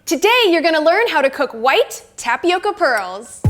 Today, you're gonna learn how to cook white tapioca pearls.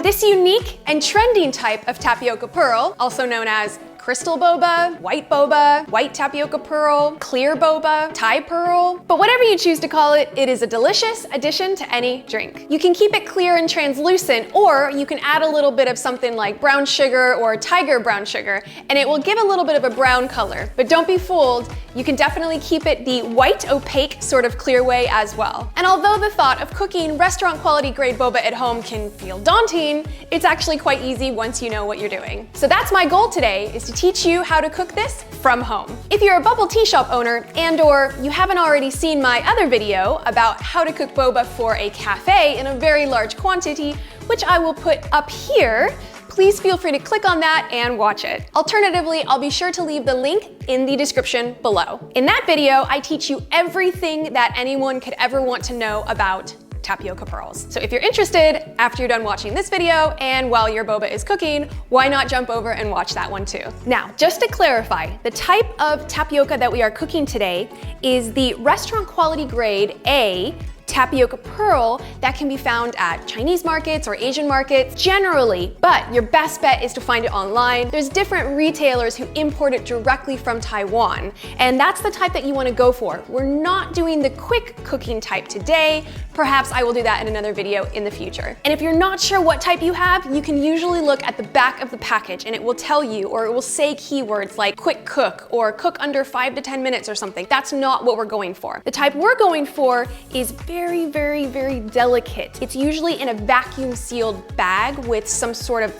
This unique and trending type of tapioca pearl, also known as Crystal Boba, White Boba, White Tapioca Pearl, Clear Boba, Thai Pearl, but whatever you choose to call it, it is a delicious addition to any drink. You can keep it clear and translucent, or you can add a little bit of something like brown sugar or tiger brown sugar, and it will give a little bit of a brown color. But don't be fooled, you can definitely keep it the white opaque sort of clear way as well. And although the thought of cooking restaurant quality grade boba at home can feel daunting, it's actually quite easy once you know what you're doing. So that's my goal today, is to teach you how to cook this from home. If you're a bubble tea shop owner and/or you haven't already seen my other video about how to cook boba for a cafe in a very large quantity, which I will put up here, please feel free to click on that and watch it. Alternatively, I'll be sure to leave the link in the description below. In that video, I teach you everything that anyone could ever want to know about tapioca pearls. So if you're interested, after you're done watching this video and while your boba is cooking, why not jump over and watch that one too? Now, just to clarify, the type of tapioca that we are cooking today is the restaurant quality grade A tapioca pearl that can be found at Chinese markets or Asian markets generally, but your best bet is to find it online. There's different retailers who import it directly from Taiwan, and that's the type that you want to go for. We're not doing the quick cooking type today. Perhaps I will do that in another video in the future. And if you're not sure what type you have, you can usually look at the back of the package and it will tell you, or it will say keywords like quick cook or cook under 5 to 10 minutes or something. That's not what we're going for. The type we're going for is very, very, very delicate. It's usually in a vacuum sealed bag with some sort of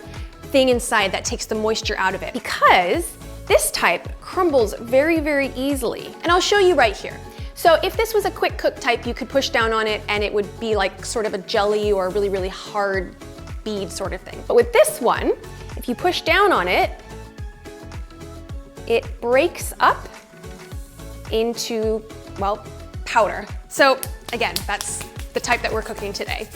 thing inside that takes the moisture out of it, because this type crumbles very, very easily. And I'll show you right here. So if this was a quick cook type, you could push down on it and it would be like sort of a jelly or a really, really hard bead sort of thing. But with this one, if you push down on it, it breaks up into, well, powder. So again, that's the type that we're cooking today.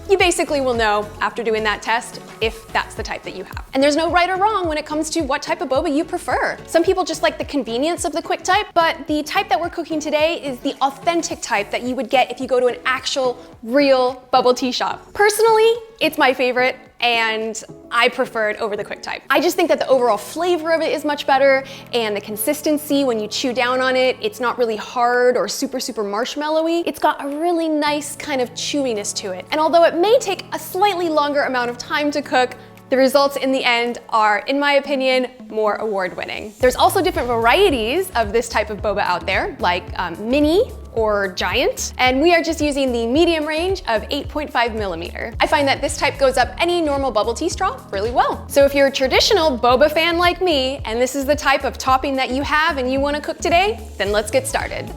You basically will know after doing that test if that's the type that you have. And there's no right or wrong when it comes to what type of boba you prefer. Some people just like the convenience of the quick type, but the type that we're cooking today is the authentic type that you would get if you go to an actual, real bubble tea shop. Personally, it's my favorite, and I prefer it over the quick type. I just think that the overall flavor of it is much better, and the consistency when you chew down on it, it's not really hard or super, super marshmallowy. It's got a really nice kind of chewiness to it. And although it may take a slightly longer amount of time to cook, the results in the end are, in my opinion, more award-winning. There's also different varieties of this type of boba out there, like mini or giant, and we are just using the medium range of 8.5 millimeter. I find that this type goes up any normal bubble tea straw really well. So if you're a traditional boba fan like me, and this is the type of topping that you have and you want to cook today, then let's get started.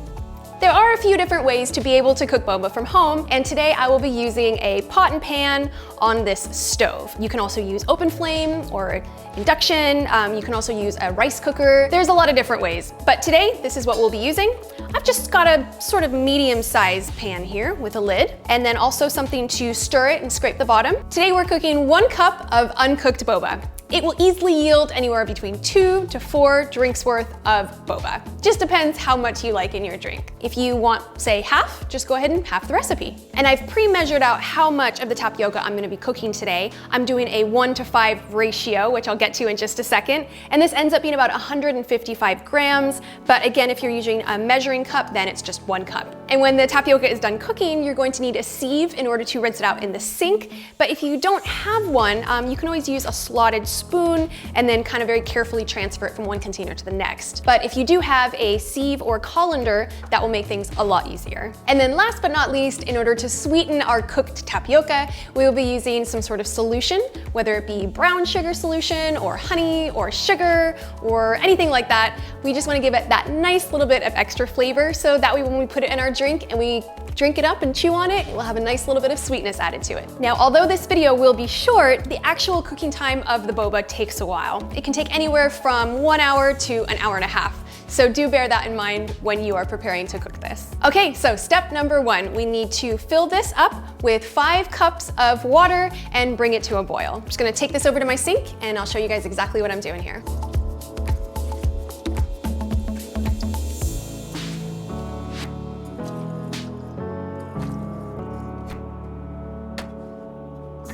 There are a few different ways to be able to cook boba from home, and today I will be using a pot and pan on this stove. You can also use open flame or induction. You can also use a rice cooker. There's a lot of different ways, but today this is what we'll be using. I've just got a sort of medium-sized pan here with a lid, and then also something to stir it and scrape the bottom. Today we're cooking 1 cup of uncooked boba. It will easily yield anywhere between 2 to 4 drinks worth of boba. Just depends how much you like in your drink. If you want, say, half, just go ahead and half the recipe. And I've pre-measured out how much of the tapioca I'm gonna be cooking today. I'm doing a 1:5 ratio, which I'll get to in just a second. And this ends up being about 155 grams. But again, if you're using a measuring cup, then it's just 1 cup. And when the tapioca is done cooking, you're going to need a sieve in order to rinse it out in the sink. But if you don't have one, you can always use a slotted spoon and then kind of very carefully transfer it from one container to the next. But if you do have a sieve or colander, that will make things a lot easier. And then last but not least, in order to sweeten our cooked tapioca, we will be using some sort of solution, whether it be brown sugar solution or honey or sugar or anything like that. We just want to give it that nice little bit of extra flavor, so that way when we put it in our drink and we drink it up and chew on it, it will have a nice little bit of sweetness added to it. Now, although this video will be short, the actual cooking time of the boba takes a while. It can take anywhere from 1 hour to 1.5 hours. So do bear that in mind when you are preparing to cook this. Okay, so step number 1, we need to fill this up with 5 cups of water and bring it to a boil. I'm just gonna take this over to my sink and I'll show you guys exactly what I'm doing here.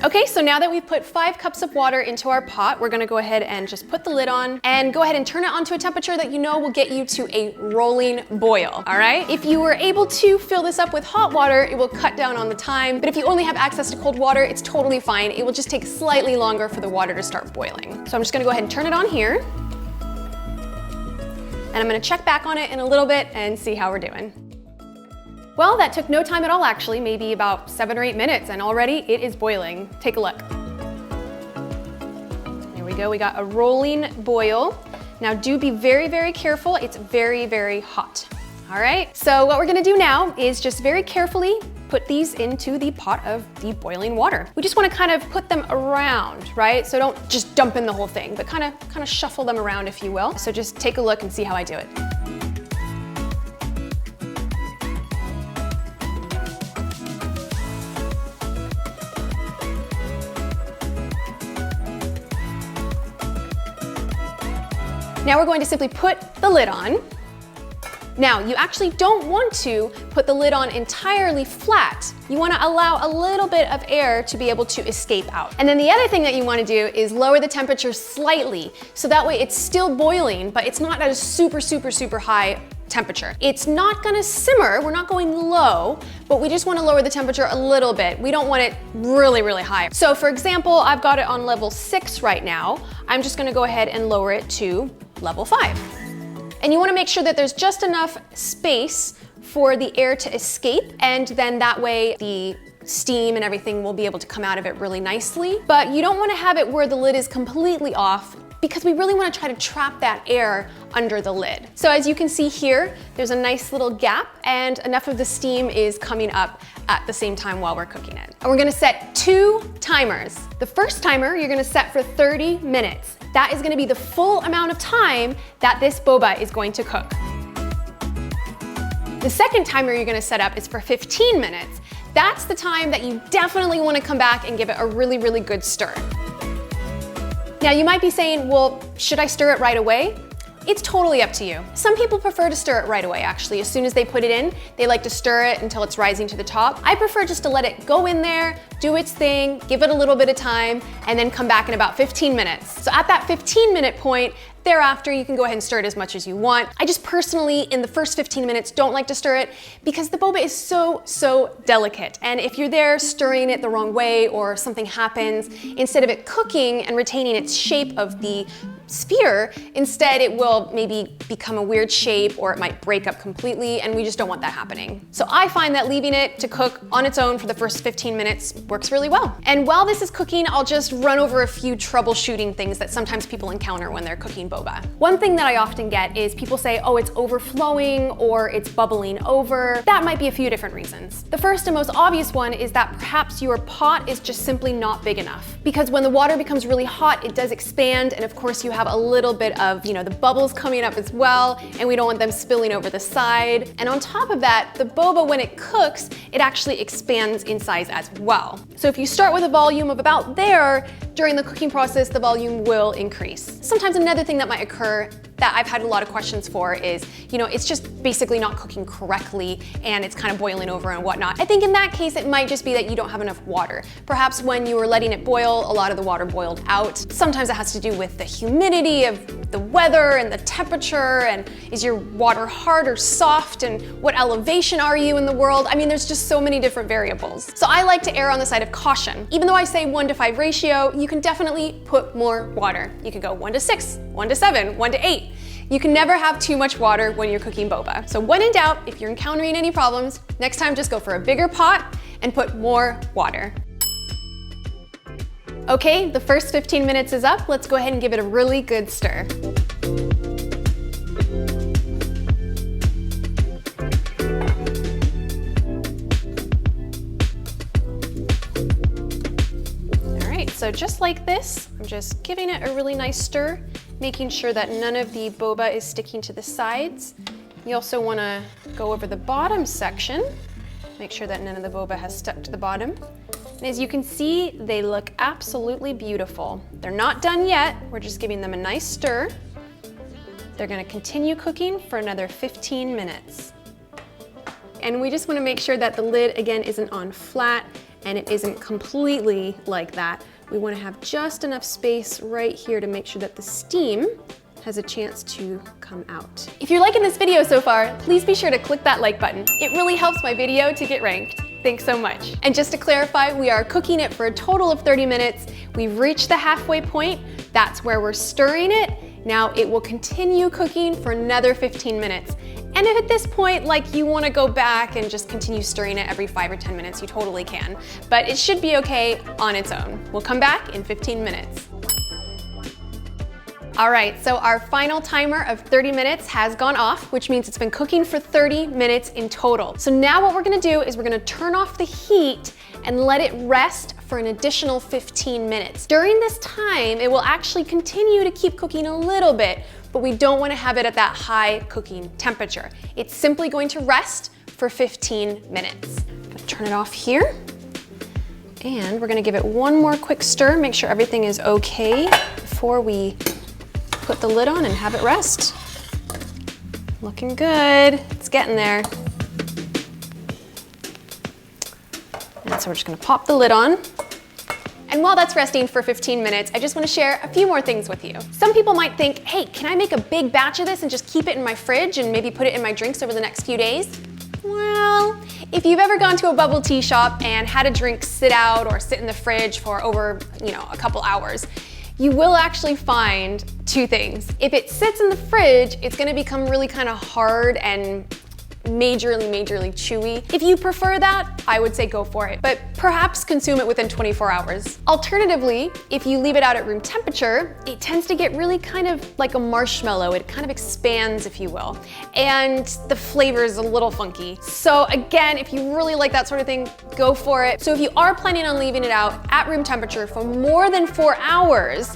Okay, so now that we've put 5 cups of water into our pot, we're gonna go ahead and just put the lid on and go ahead and turn it on to a temperature that you know will get you to a rolling boil, all right? If you were able to fill this up with hot water, it will cut down on the time, but if you only have access to cold water, it's totally fine. It will just take slightly longer for the water to start boiling. So I'm just gonna go ahead and turn it on here. And I'm gonna check back on it in a little bit and see how we're doing. Well, that took no time at all actually, maybe about 7 or 8 minutes, and already it is boiling. Take a look. There we go, we got a rolling boil. Now do be very, very careful. It's very, very hot. All right, so what we're gonna do now is just very carefully put these into the pot of the boiling water. We just wanna kind of put them around, right? So don't just dump in the whole thing, but kind of shuffle them around, if you will. So just take a look and see how I do it. Now we're going to simply put the lid on. Now, you actually don't want to put the lid on entirely flat. You want to allow a little bit of air to be able to escape out. And then the other thing that you want to do is lower the temperature slightly, so that way it's still boiling, but it's not at a super, super, super high temperature. It's not gonna simmer, we're not going low, but we just wanna lower the temperature a little bit. We don't want it really, really high. So for example, I've got it on level 6 right now. I'm just gonna go ahead and lower it to level 5. And you wanna make sure that there's just enough space for the air to escape, and then that way the steam and everything will be able to come out of it really nicely. But you don't wanna have it where the lid is completely off, because we really wanna try to trap that air under the lid. So as you can see here, there's a nice little gap and enough of the steam is coming up at the same time while we're cooking it. And we're gonna set 2 timers. The first timer you're gonna set for 30 minutes. That is gonna be the full amount of time that this boba is going to cook. The second timer you're gonna set up is for 15 minutes. That's the time that you definitely wanna come back and give it a really, really good stir. Now you might be saying, well, should I stir it right away? It's totally up to you. Some people prefer to stir it right away, actually. As soon as they put it in, they like to stir it until it's rising to the top. I prefer just to let it go in there, do its thing, give it a little bit of time, and then come back in about 15 minutes. So at that 15-minute point, thereafter, you can go ahead and stir it as much as you want. I just personally, in the first 15 minutes, don't like to stir it because the boba is so, so delicate. And if you're there stirring it the wrong way or something happens, instead of it cooking and retaining its shape of the sphere, instead it will maybe become a weird shape or it might break up completely, and we just don't want that happening. So I find that leaving it to cook on its own for the first 15 minutes works really well. And while this is cooking, I'll just run over a few troubleshooting things that sometimes people encounter when they're cooking boba. One thing that I often get is people say, oh, it's overflowing or it's bubbling over. That might be a few different reasons. The first and most obvious one is that perhaps your pot is just simply not big enough. Because when the water becomes really hot, it does expand, and of course you have a little bit of, the bubbles coming up as well, and we don't want them spilling over the side. And on top of that, the boba, when it cooks, it actually expands in size as well. So if you start with a volume of about there, during the cooking process, the volume will increase. Sometimes another thing that might occur that I've had a lot of questions for is, it's just basically not cooking correctly and it's kind of boiling over and whatnot. I think in that case, it might just be that you don't have enough water. Perhaps when you were letting it boil, a lot of the water boiled out. Sometimes it has to do with the humidity of the weather and the temperature, and is your water hard or soft, and what elevation are you in the world? I mean, there's just so many different variables. So I like to err on the side of caution. Even though I say 1:5 ratio, you can definitely put more water. You could go 1:6, 1:7, 1:8. You can never have too much water when you're cooking boba. So when in doubt, if you're encountering any problems, next time just go for a bigger pot and put more water. Okay, the first 15 minutes is up. Let's go ahead and give it a really good stir. All right, so just like this, I'm just giving it a really nice stir making sure that none of the boba is sticking to the sides. You also want to go over the bottom section, make sure that none of the boba has stuck to the bottom. And as you can see, they look absolutely beautiful. They're not done yet, we're just giving them a nice stir. They're going to continue cooking for another 15 minutes. And we just want to make sure that the lid, again, isn't on flat and it isn't completely like that. We want to have just enough space right here to make sure that the steam has a chance to come out. If you're liking this video so far, please be sure to click that like button. It really helps my video to get ranked. Thanks so much. And just to clarify, we are cooking it for a total of 30 minutes. We've reached the halfway point. That's where we're stirring it. Now it will continue cooking for another 15 minutes. And if at this point, like, you want to go back and just continue stirring it every 5 or 10 minutes, you totally can. But it should be okay on its own. We'll come back in 15 minutes. All right, so our final timer of 30 minutes has gone off, which means it's been cooking for 30 minutes in total. So now what we're gonna do is we're gonna turn off the heat and let it rest for an additional 15 minutes. During this time, it will actually continue to keep cooking a little bit, but we don't want to have it at that high cooking temperature. It's simply going to rest for 15 minutes. I'm gonna turn it off here. And we're gonna give it one more quick stir, make sure everything is okay before we put the lid on and have it rest. Looking good, it's getting there. And so we're just gonna pop the lid on. And while that's resting for 15 minutes, I just wanna share a few more things with you. Some people might think, hey, can I make a big batch of this and just keep it in my fridge and maybe put it in my drinks over the next few days? Well, if you've ever gone to a bubble tea shop and had a drink sit out or sit in the fridge for over, a couple hours, you will actually find two things. If it sits in the fridge, it's gonna become really kind of hard and majorly chewy. If you prefer that, I would say go for it, but perhaps consume it within 24 hours. Alternatively, if you leave it out at room temperature, it tends to get really kind of like a marshmallow. It kind of expands, if you will, and the flavor is a little funky. So again, if you really like that sort of thing, go for it. So if you are planning on leaving it out at room temperature for more than 4 hours,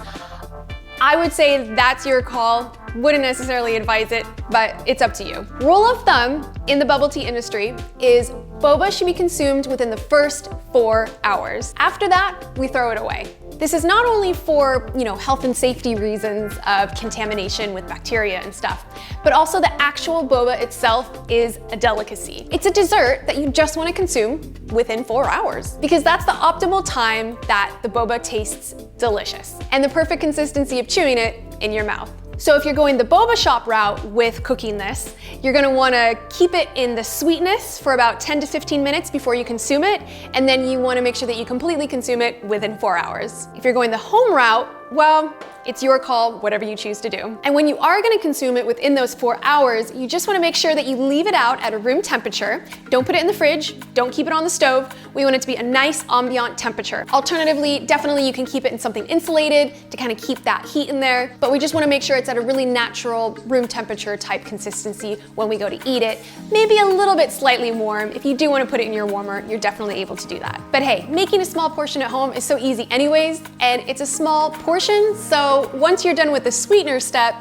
I would say that's your call. Wouldn't necessarily advise it, but it's up to you. Rule of thumb in the bubble tea industry is boba should be consumed within the first 4 hours. After that, we throw it away. This is not only for, health and safety reasons of contamination with bacteria and stuff, but also the actual boba itself is a delicacy. It's a dessert that you just want to consume within 4 hours because that's the optimal time that the boba tastes delicious and the perfect consistency of chewing it in your mouth. So if you're going the boba shop route with cooking this, you're gonna wanna keep it in the sweetness for about 10 to 15 minutes before you consume it, and then you wanna make sure that you completely consume it within 4 hours. If you're going the home route, well, it's your call, whatever you choose to do. And when you are gonna consume it within those 4 hours, you just wanna make sure that you leave it out at a room temperature. Don't put it in the fridge, don't keep it on the stove. We want it to be a nice ambient temperature. Alternatively, definitely you can keep it in something insulated to kind of keep that heat in there, but we just wanna make sure it's at a really natural room temperature type consistency when we go to eat it. Maybe a little bit slightly warm. If you do wanna put it in your warmer, you're definitely able to do that. But hey, making a small portion at home is so easy anyways, and it's a small portion, so once you're done with the sweetener step,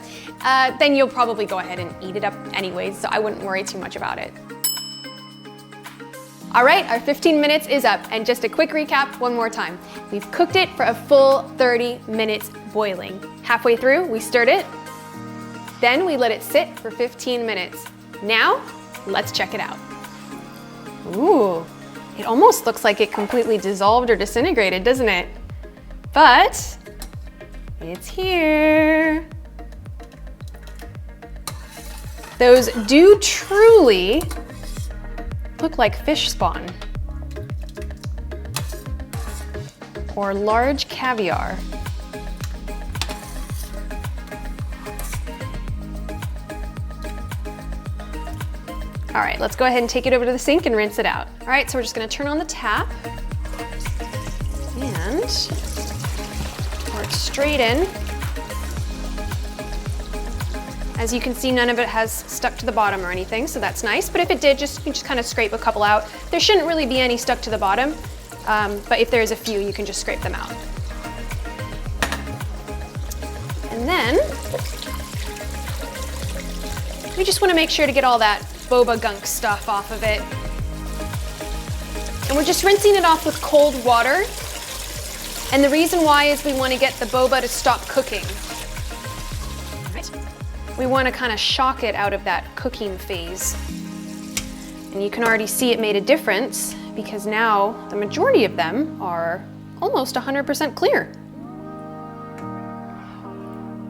then you'll probably go ahead and eat it up anyways, so I wouldn't worry too much about it. All right, our 15 minutes is up, and just a quick recap one more time. We've cooked it for a full 30 minutes boiling. Halfway through, we stirred it, then we let it sit for 15 minutes. Now, let's check it out. Ooh, it almost looks like it completely dissolved or disintegrated, doesn't it? But it's here. Those do truly look like fish spawn or large caviar. All right, let's go ahead and take it over to the sink and rinse it out. All right, so we're just gonna turn on the tap and pour it straight in. As you can see, none of it has stuck to the bottom or anything, so that's nice. But if it did, you just kind of scrape a couple out. There shouldn't really be any stuck to the bottom, but if there's a few, you can just scrape them out. And And then we just want to make sure to get all that boba gunk stuff off of it. And we're just rinsing it off with cold water. And the reason why is we want to get the boba to stop cooking. Right. We want to kind of shock it out of that cooking phase. And you can already see it made a difference because now the majority of them are almost 100% clear.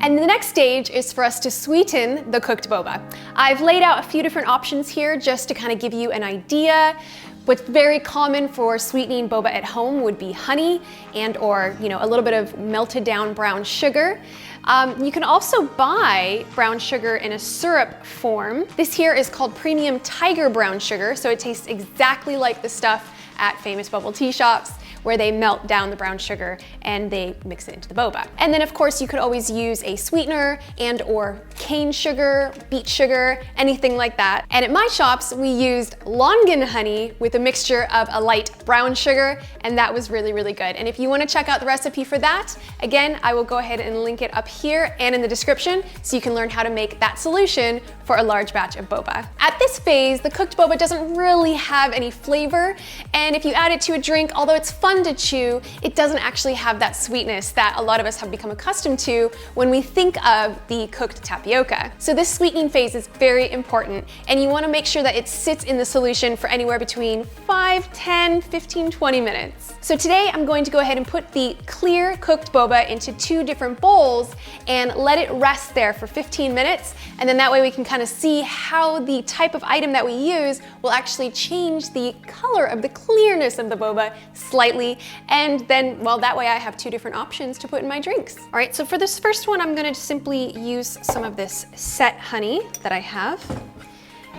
And the next stage is for us to sweeten the cooked boba. I've laid out a few different options here just to kind of give you an idea. What's very common for sweetening boba at home would be honey and or a little bit of melted down brown sugar. You can also buy brown sugar in a syrup form. This here is called premium tiger brown sugar, so it tastes exactly like the stuff at famous bubble tea shops, where they melt down the brown sugar and they mix it into the boba. And then of course you could always use a sweetener and or cane sugar, beet sugar, anything like that. And at my shops, we used Longan honey with a mixture of a light brown sugar, and that was really, really good. And if you wanna check out the recipe for that, again, I will go ahead and link it up here and in the description so you can learn how to make that solution for a large batch of boba. At this phase, the cooked boba doesn't really have any flavor, and if you add it to a drink, although it's fun to chew, it doesn't actually have that sweetness that a lot of us have become accustomed to when we think of the cooked tapioca. So this sweetening phase is very important, and you want to make sure that it sits in the solution for anywhere between 5, 10, 15, 20 minutes. So today I'm going to go ahead and put the clear cooked boba into 2 different bowls and let it rest there for 15 minutes, and then that way we can kind of see how the type of item that we use will actually change the color of the clearness of the boba slightly. And then, well, that way I have 2 different options to put in my drinks. All right, so for this first one, I'm gonna simply use some of this set honey that I have.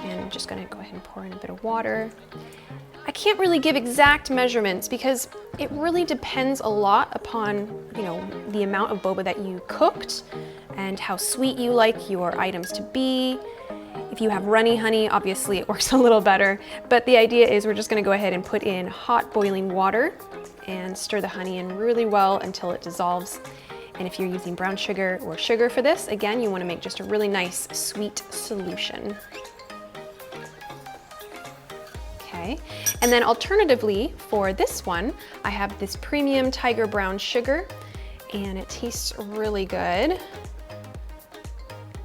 And I'm just gonna go ahead and pour in a bit of water. I can't really give exact measurements because it really depends a lot upon, the amount of boba that you cooked and how sweet you like your items to be. If you have runny honey, obviously it works a little better, but the idea is we're just gonna go ahead and put in hot boiling water and stir the honey in really well until it dissolves. And if you're using brown sugar or sugar for this, again, you wanna make just a really nice sweet solution. Okay, and then alternatively for this one, I have this premium tiger brown sugar, and it tastes really good.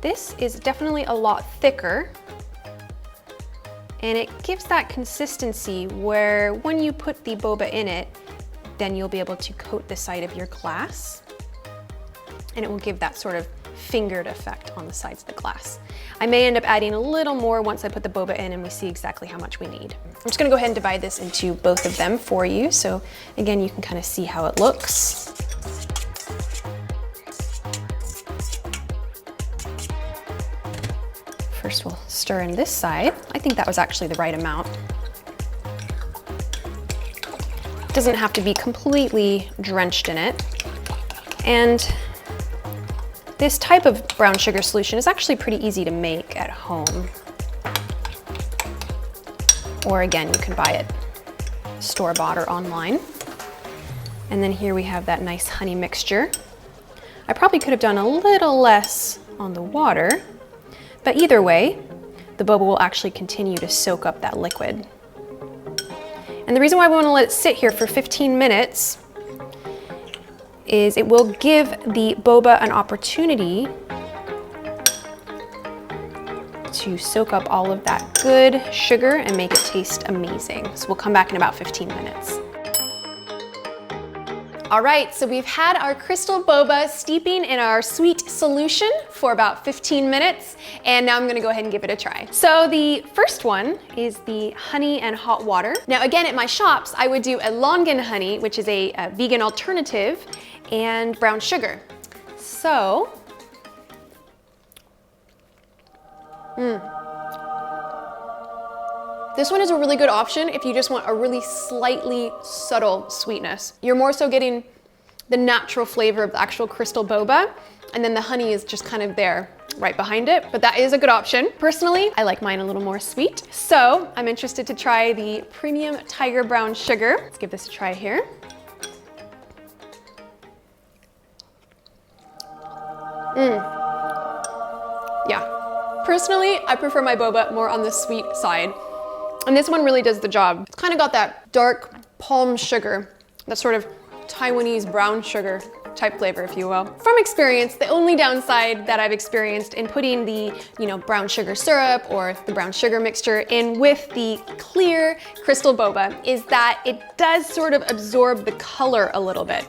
This is definitely a lot thicker, and it gives that consistency where when you put the boba in it, then you'll be able to coat the side of your glass, and it will give that sort of fingered effect on the sides of the glass. I may end up adding a little more once I put the boba in and we see exactly how much we need. I'm just gonna go ahead and divide this into both of them for you, so again, you can kind of see how it looks. First we'll stir in this side. I think that was actually the right amount. It doesn't have to be completely drenched in it. And this type of brown sugar solution is actually pretty easy to make at home. Or again, you can buy it store-bought or online. And then here we have that nice honey mixture. I probably could have done a little less on the water, but either way, the boba will actually continue to soak up that liquid. And the reason why we want to let it sit here for 15 minutes is it will give the boba an opportunity to soak up all of that good sugar and make it taste amazing. So we'll come back in about 15 minutes. All right, so we've had our Crystal Boba steeping in our sweet solution for about 15 minutes, and now I'm gonna go ahead and give it a try. So the first one is the honey and hot water. Now again, at my shops, I would do a Longan honey, which is a vegan alternative, and brown sugar. So, this one is a really good option if you just want a really slightly subtle sweetness. You're more so getting the natural flavor of the actual Crystal Boba, and then the honey is just kind of there right behind it, but that is a good option. Personally, I like mine a little more sweet, so I'm interested to try the premium tiger brown sugar. Let's give this a try here. Yeah. Personally, I prefer my boba more on the sweet side. And this one really does the job. It's kind of got that dark palm sugar, that sort of Taiwanese brown sugar type flavor, if you will. From experience, the only downside that I've experienced in putting the, brown sugar syrup or the brown sugar mixture in with the clear Crystal Boba is that it does sort of absorb the color a little bit.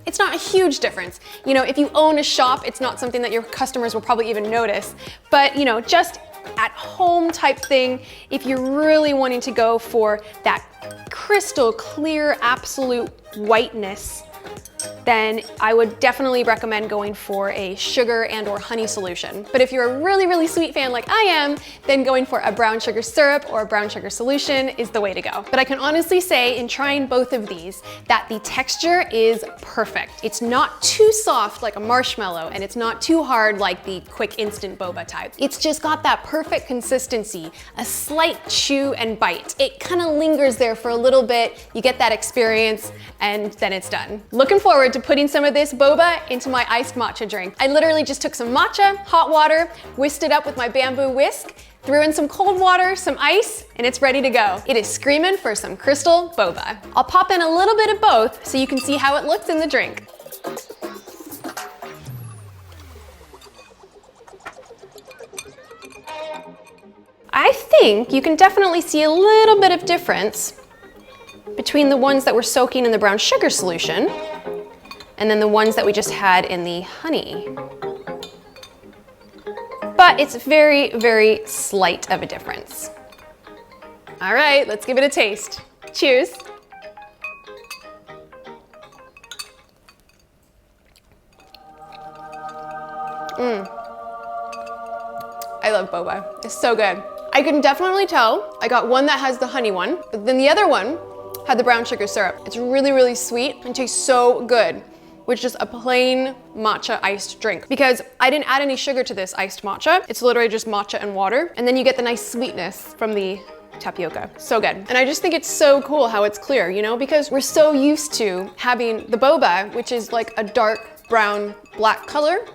It's not a huge difference. If you own a shop, it's not something that your customers will probably even notice. But, just at home type thing, if you're really wanting to go for that crystal clear, absolute whiteness, then I would definitely recommend going for a sugar and or honey solution. But if you're a really, really sweet fan like I am, then going for a brown sugar syrup or a brown sugar solution is the way to go. But I can honestly say in trying both of these that the texture is perfect. It's not too soft like a marshmallow, and it's not too hard like the quick instant boba type. It's just got that perfect consistency, a slight chew and bite. It kind of lingers there for a little bit, you get that experience, and then it's done. Looking forward to putting some of this boba into my iced matcha drink. I literally just took some matcha, hot water, whisked it up with my bamboo whisk, threw in some cold water, some ice, and it's ready to go. It is screaming for some Crystal Boba. I'll pop in a little bit of both so you can see how it looks in the drink. I think you can definitely see a little bit of difference between the ones that were soaking in the brown sugar solution and then the ones that we just had in the honey. But it's very, very slight of a difference. All right, let's give it a taste. Cheers. I love boba. It's so good. I can definitely tell I got one that has the honey one, but then the other one had the brown sugar syrup. It's really, really sweet and tastes so good with just a plain matcha iced drink. Because I didn't add any sugar to this iced matcha. It's literally just matcha and water. And then you get the nice sweetness from the tapioca. So good. And I just think it's so cool how it's clear, because we're so used to having the boba, which is like a dark brown, black color.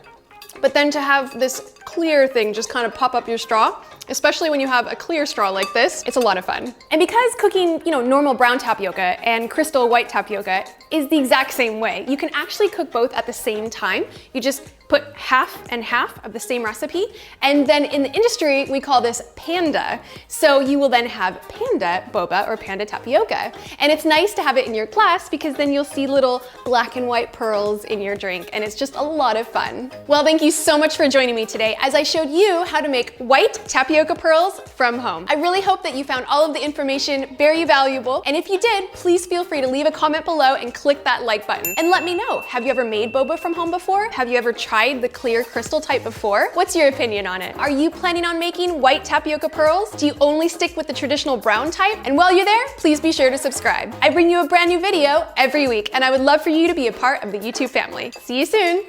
But then to have this clear thing just kind of pop up your straw, especially when you have a clear straw like this, it's a lot of fun. And because cooking, normal brown tapioca and crystal white tapioca is the exact same way, you can actually cook both at the same time. You just put half and half of the same recipe. And then in the industry, we call this panda. So you will then have panda boba or panda tapioca. And it's nice to have it in your glass because then you'll see little black and white pearls in your drink. And it's just a lot of fun. Well, thank you so much for joining me today as I showed you how to make white tapioca pearls from home. I really hope that you found all of the information very valuable. And if you did, please feel free to leave a comment below and click that like button. And let me know, have you ever made boba from home before? Have you ever tried the clear crystal type before? What's your opinion on it? Are you planning on making white tapioca pearls? Do you only stick with the traditional brown type? And while you're there, please be sure to subscribe. I bring you a brand new video every week, and I would love for you to be a part of the YouTube family. See you soon.